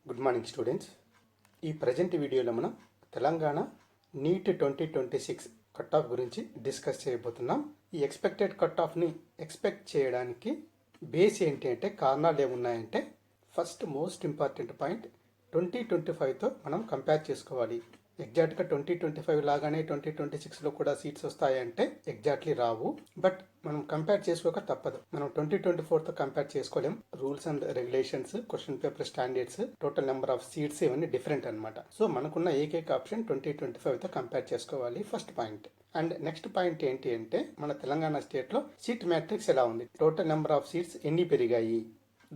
Good morning students. ఈ present వీడియోలో మనం తెలంగాణ నీట్ 2026 కట్ ఆఫ్ గురించి డిస్కస్ చేయబోతున్నాం. ఈ ఎక్స్పెక్టెడ్ కట్ ఆఫ్ని ఎక్స్పెక్ట్ చేయడానికి బేస్ ఏంటి అంటే కారణాలు ఏమున్నాయంటే, ఫస్ట్ మోస్ట్ ఇంపార్టెంట్ పాయింట్ 2025తో మనం కంపేర్ చేసుకోవాలి. ఎగ్జాక్ట్గా 2025 లాగానే 2026లో కూడా సీట్స్ వస్తాయంటే ఎగ్జాక్ట్లీ రావు. బట్ మనం కంపేర్ చేసుకోక తప్పదు. మనం 2024తో కంపేర్ చేసుకోలేం. Rules and regulations, question paper standards, total number of seats ఇవన్నీ డిఫరెంట్ అనమాట. సో మనకున్న ఏకైక ఆప్షన్ 2025తో కంపేర్ చేసుకోవాలి. First point. And next point ఏంటి అంటే, మన తెలంగాణ స్టేట్లో సీట్ మ్యాట్రిక్స్ ఎలా ఉంది, టోటల్ నెంబర్ ఆఫ్ సీట్స్ ఎన్ని పెరిగాయి,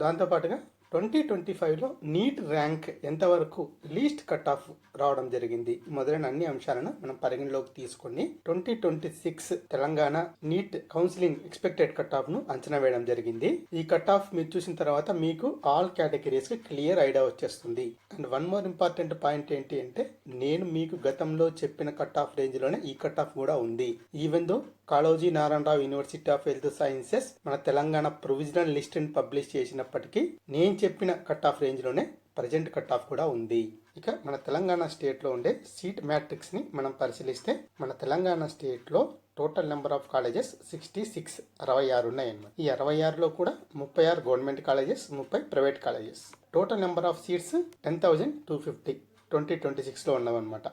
దాంతోపాటుగా 2025లో నీట్ ర్యాంక్ ఎంతవరకు లీస్ట్ కట్ ఆఫ్ రావడం జరిగింది, మొదలైన అన్ని అంశాలను మనం పరిగణలోకి తీసుకొని 2026 Telangana NEET counselling expected cut of ను అంచనా వేయడం జరిగింది. ఈ కట్ ఆఫ్ మీరు చూసిన తర్వాత మీకు ఆల్ కేటగిరీస్ కి క్లియర్ ఐడియా వచ్చేస్తుంది. And one more important point ఏంటి అంటే, నేను మీకు గతంలో చెప్పిన కట్ ఆఫ్ రేంజ్ లోనే ఈ కట్ ఆఫ్ కూడా ఉంది. Even though Kaloji Narayanarao university of health sciences మన తెలంగాణ ప్రొవిజనల్ లిస్ట్ ని పబ్లిష్ చేసినప్పటికీ నేను చెప్పిన కట్ ఆఫ్ రేంజ్ లోనే ప్రజెంట్ కట్ ఆఫ్ కూడా ఉంది. ఇక మన తెలంగాణ స్టేట్ లో ఉండే సీట్ మ్యాట్రిక్స్ ని మనం పరిశీలిస్తే, మన తెలంగాణ స్టేట్ లో టోటల్ నెంబర్ ఆఫ్ కాలేజెస్ 66 66 ఉన్నాయన్నమాట. ఈ 66లో కూడా 36 government colleges, 30 private colleges. Total number of seats 10,250 2026లో ఉన్నవన్నమాట.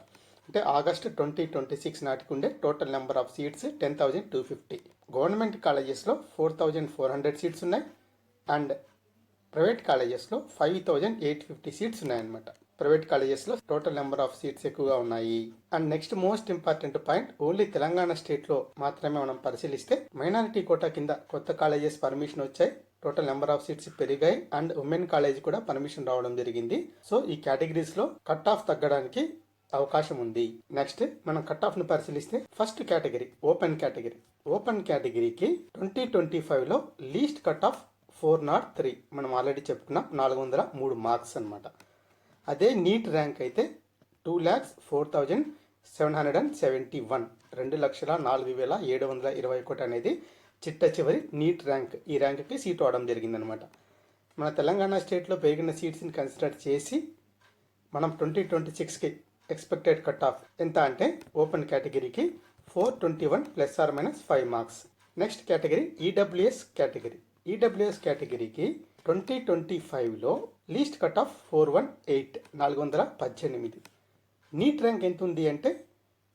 అంటే ఆగస్టు 2026 నాటికి ఉండే total number of seats 10,250. Government కాలేజెస్లో 4,400 సీట్స్ ఉన్నాయి. అండ్ ప్రైవేట్ కాలేజెస్లో 5,850 సీట్స్ ఉన్నాయన్నమాట. ప్రైవేట్ కాలేజెస్లో టోటల్ నెంబర్ ఆఫ్ సీట్స్ ఎక్కువగా ఉన్నాయి. And next most important point, only Telangana స్టేట్లో మాత్రమే మనం పరిశీలిస్తే మైనారిటీ కోటా కింద కొత్త కాలేజెస్ పర్మిషన్ వచ్చాయి, టోటల్ నెంబర్ ఆఫ్ సీట్స్ పెరిగాయి. అండ్ ఉమెన్ కాలేజ్ కూడా పర్మిషన్ రావడం జరిగింది. సో ఈ కేటగిరీస్లో కట్ ఆఫ్ తగ్గడానికి అవకాశం ఉంది. నెక్స్ట్ మనం కట్ ఆఫ్ ను పరిశీలిస్తే, first category open category. Open కేటగిరీకి 2025లో లీస్ట్ కట్ ఆఫ్ 403. మనం ఆల్రెడీ చెప్పుకున్నాం, 403 మార్క్స్ అనమాట. అదే నీట్ ర్యాంక్ అయితే 2,04,771, 2,04,721 అనేది చిట్ట చివరి నీట్ ర్యాంక్. ఈ ర్యాంక్కి సీట్ అవడం జరిగిందనమాట. మన తెలంగాణ స్టేట్లో పెరిగిన సీట్స్ని కన్సిడర్ చేసి మనం 2026కి ఎక్స్పెక్టెడ్ కట్ ఆఫ్ ఎంత అంటే, ఓపెన్ కేటగిరీకి 421 ±5 marks. Next category EWS category. EWS కేటగిరీకి 2025లో least cut off 418, 418. NEET rank ఎంత ఉంది అంటే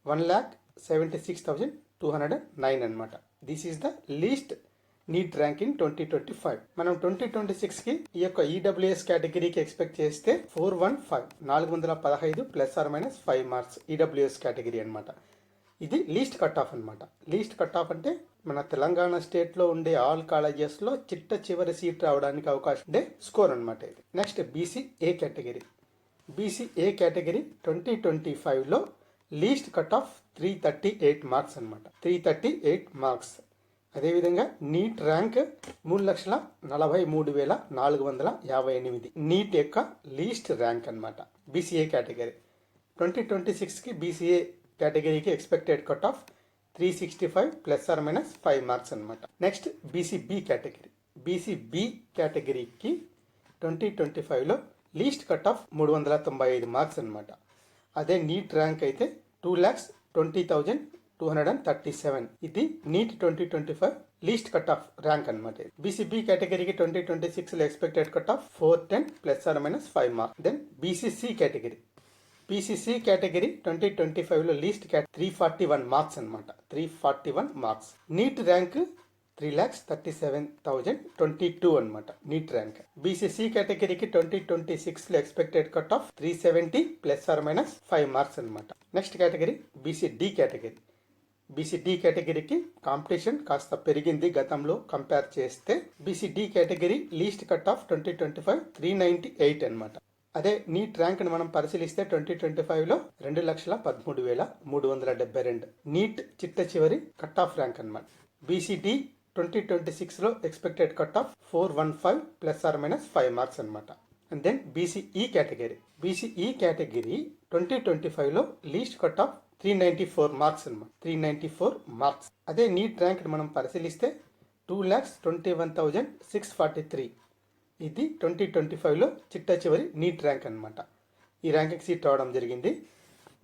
1,76,209 అనమాట. This is the least NEET rank in 2025. మనం 2026కి ఈ యొక్క ఈడబ్ల్యూఎస్ కేటగిరీకి ఎక్స్పెక్ట్ చేస్తే 415, 415 ±5 మార్క్స్ ఈడబ్ల్యూఎస్ కేటగిరీ అనమాట. ఇది లీస్ట్ కట్ ఆఫ్ అనమాట. లీస్ట్ కట్ ఆఫ్ అంటే మన తెలంగాణ స్టేట్లో ఉండే ఆల్ కాలేజెస్లో చిట్ట చివరి సీట్ రావడానికి అవకాశం ఉండే స్కోర్ అనమాట ఇది. Next BCA category. BCA category 2025లో లీస్ట్ కట్ ఆఫ్ 338 మార్క్స్ అనమాట. 338 మార్క్స్. అదేవిధంగా నీట్ ర్యాంక్ 3,43,458. నీట్ యొక్క లీస్ట్ ర్యాంక్ అనమాట బీసీఏ కేటగిరీ. 2026కి బీసీఏ కేటగిరీకి ఎక్స్పెక్టెడ్ కట్ ఆఫ్ 365 ±5 మార్క్స్ అనమాట. Next BCB category. బీసీబీ కేటగిరీకి 2025లో లీస్ట్ కట్ ఆఫ్ 395 మార్క్స్ అనమాట. అదే నీట్ ర్యాంక్ అయితే 2,20,237. ఇది NEET 2025 least cut off rank అనమాట. బీసీబీ కేటగిరీకి 2026లో expected cut of 410 ±5 marks. Then BCC category. BCC category 2025లో లీస్ట్ 341 మార్క్స్ అనమాట. 341 మార్క్స్. నీట్ ర్యాంక్ 3,37,022 అనమాట నీట్ ర్యాంక్. బీసీసీ కేటగిరీకి 2026లో ఎక్స్పెక్టెడ్ కట్ ఆఫ్ 370 ±5 మార్క్స్ అనమాట. Next category BCD category. BCD కేటగిరీకి కాంపిటీషన్ కాస్త పెరిగింది గతంలో కంపేర్ చేస్తే. BCD category least cut off 2025 398 అనమాట. అదే నీట్ ర్యాంక్ ని మనం పరిశీలిస్తే 2025లో 2,13,372 నీట్ చిట్ట చివరి కట్ ఆఫ్ ర్యాంక్ అనమాట. బీసీడీ 2026లో ఎక్స్పెక్టెడ్ కట్ ఆఫ్ 415 ±5 మార్క్స్ అనమాట. And then BCE category. BCE category 2025లో లీస్ట్ కట్ ఆఫ్ 394 మార్క్స్ అనమాట. 394 మార్క్స్. అదే నీట్ ర్యాంక్ మనం పరిశీలిస్తే 2,21,643. ఇది 2025లో చిట్ట చివరి నీట్ ర్యాంక్ అనమాట. ఈ ర్యాంక్కి సీట్ రావడం జరిగింది.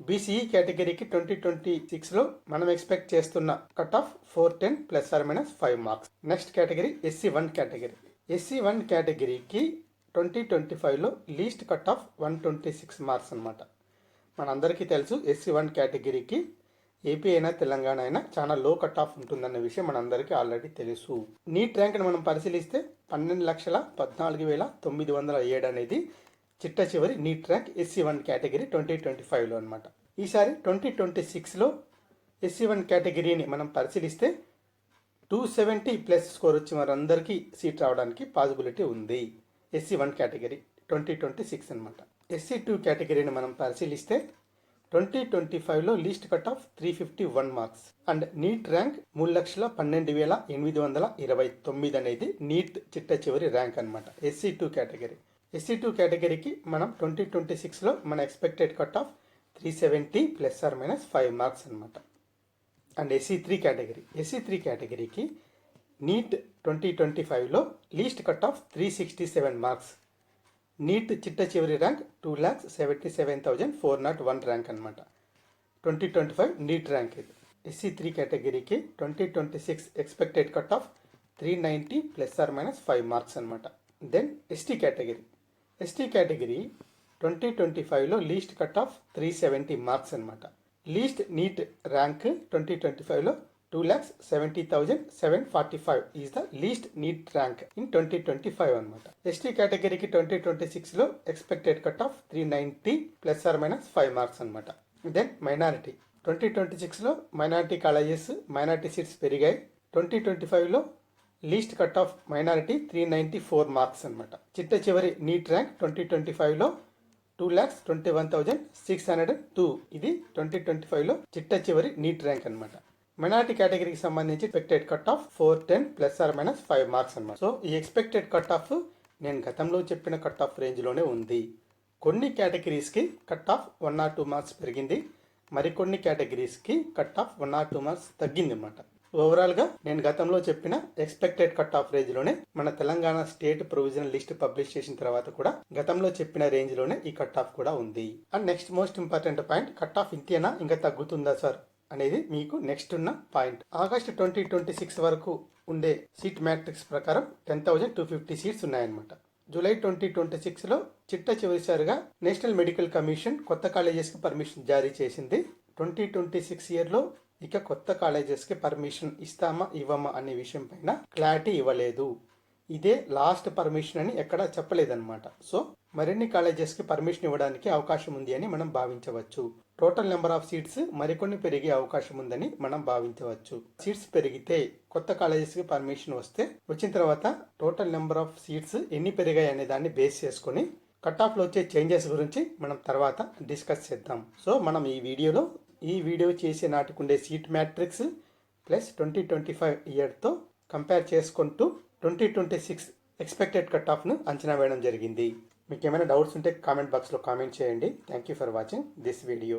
బీసీఈ కేటగిరీకి 2026లో మనం ఎక్స్పెక్ట్ చేస్తున్న cut off 410 ±5 marks. Next category SC1 category. SC1 కేటగిరీకి 2025లో లీస్ట్ కట్ ఆఫ్ 126 మార్క్స్ అనమాట. మనందరికీ తెలుసు SC1 కేటగిరీకి ఏపీ అయినా తెలంగాణ అయినా చాలా లో కట్ ఆఫ్ ఉంటుందన్న విషయం మనందరికీ ఆల్రెడీ తెలుసు. నీట్ ర్యాంక్ని మనం పరిశీలిస్తే 12,14,907 అనేది చిట్ట చివరి నీట్ ర్యాంక్ SC1 కేటగిరీ 2025లో అనమాట. ఈసారి 2026లో SC1 కేటగిరీని మనం పరిశీలిస్తే 270+ స్కోర్ వచ్చి వారందరికీ సీట్ రావడానికి పాసిబిలిటీ ఉంది. SC1 కేటగిరీ 2026 అనమాట. SC2 కేటగిరీని మనం పరిశీలిస్తే 2025లో least cut off 351 marks and NEET rank 3,12,829 అనేది నీట్ చిట్ట చివరి ర్యాంక్ అనమాట. SC2 category. SC2 కేటగిరీకి మనం 2026లో మన ఎక్స్పెక్టెడ్ కట్ ఆఫ్ 370 ±5 మార్క్స్ అనమాట. And SC3 category. SC3 కేటగిరీకి నీట్ 2025లో least cut off 367 marks. NEET చిట్ట చివరి ర్యాంక్ 2,77,401 ర్యాంక్ అనమాట. 2025 నీట్ ర్యాంక్ ఇది. SC3 కేటగిరీకి 2026 ఎక్స్పెక్టెడ్ కట్ ఆఫ్ 390 ±5 మార్క్స్ అనమాట. Then ST category. ST category 2025లో లీస్ట్ కట్ ఆఫ్ 370 మార్క్స్ అనమాట. లీస్ట్ నీట్ ర్యాంక్ 2025లో 2,70,745 is the least NEET rank in 2025 అనమాట. ST కేటగిరీకి 2026లో ఎక్స్పెక్టెడ్ కట్ ఆఫ్ 390 ±5 మార్క్స్ అనమాట. Then minority. 2026లో మైనారిటీ కాలేజెస్ మైనారిటీ సీట్స్ పెరిగాయి. 2025లో least cut off minority 394 marks అనమాట. చిట్ట చివరి నీట్ ర్యాంక్ 2025లో 2,21,602. ఇది 2025లో చిట్ట చివరి నీట్ ర్యాంక్ అనమాట. మైనారిటీ కేటగిరీకి సంబంధించి ఎక్స్పెక్టెడ్ కట్ ఆఫ్ 410 ±5 మార్క్స్ అనమాట. సో ఈ ఎక్స్పెక్టెడ్ కట్ ఆఫ్ నేను గతంలో చెప్పిన కట్ ఆఫ్ రేంజ్లోనే ఉంది. కొన్ని కేటగిరీస్కి కట్ ఆఫ్ 1 or 2 మార్క్స్ పెరిగింది, మరికొన్ని కేటగిరీస్కి కట్ ఆఫ్ 1 or 2 మార్క్స్ తగ్గింది అనమాట. ఓవరాల్గా నేను గతంలో చెప్పిన ఎక్స్పెక్టెడ్ కట్ ఆఫ్ రేంజ్లోనే మన Telangana state provisional list publish చేసిన తర్వాత కూడా గతంలో చెప్పిన రేంజ్లోనే ఈ కట్ ఆఫ్ కూడా ఉంది. And next most important point, cut off ఇంతేనా ఇంకా తగ్గుతుందా సార్ అనేది మీకు నెక్స్ట్ ఉన్న పాయింట్. ఆగస్ట్ 2026 వరకు ఉండే సీట్ మ్యాట్రిక్స్ ప్రకారం 10,250 సీట్స్ ఉన్నాయన్నమాట. జూలై 2026లో చిట్ట చివరిసారిగా నేషనల్ మెడికల్ కమిషన్ కొత్త కాలేజెస్కి పర్మిషన్ జారీ చేసింది. 2026 ఇయర్లో ఇక కొత్త కాలేజెస్కి పర్మిషన్ ఇస్తామా ఇవ్వమా అనే విషయం పైన క్లారిటీ ఇవ్వలేదు. ఇదే లాస్ట్ పర్మిషన్ అని ఎక్కడా చెప్పలేదన్నమాట. సో మరిన్ని కాలేజెస్కి పర్మిషన్ ఇవ్వడానికి అవకాశం ఉంది అని మనం భావించవచ్చు. టోటల్ నెంబర్ ఆఫ్ సీట్స్ మరికొన్ని పెరిగే అవకాశం ఉందని మనం భావించవచ్చు. సీట్స్ పెరిగితే కొత్త కాలేజెస్కి పర్మిషన్ వచ్చిన తర్వాత టోటల్ నెంబర్ ఆఫ్ సీట్స్ ఎన్ని పెరిగాయి అనే దాన్ని బేస్ చేసుకొని కట్ ఆఫ్లో వచ్చే చేంజెస్ గురించి మనం తర్వాత డిస్కస్ చేద్దాం. సో మనం ఈ వీడియో చేసే నాటికుండే సీట్ మ్యాట్రిక్స్ ప్లస్ 2025 ఇయర్తో కంపేర్ చేసుకుంటూ 2026 ఎక్స్పెక్టెడ్ కట్ ఆఫ్ను అంచనా వేయడం జరిగింది. మీకు ఏమైనా డౌట్స్ ఉంటే కామెంట్ బాక్స్లో కామెంట్ చేయండి. Thank you for watching this video.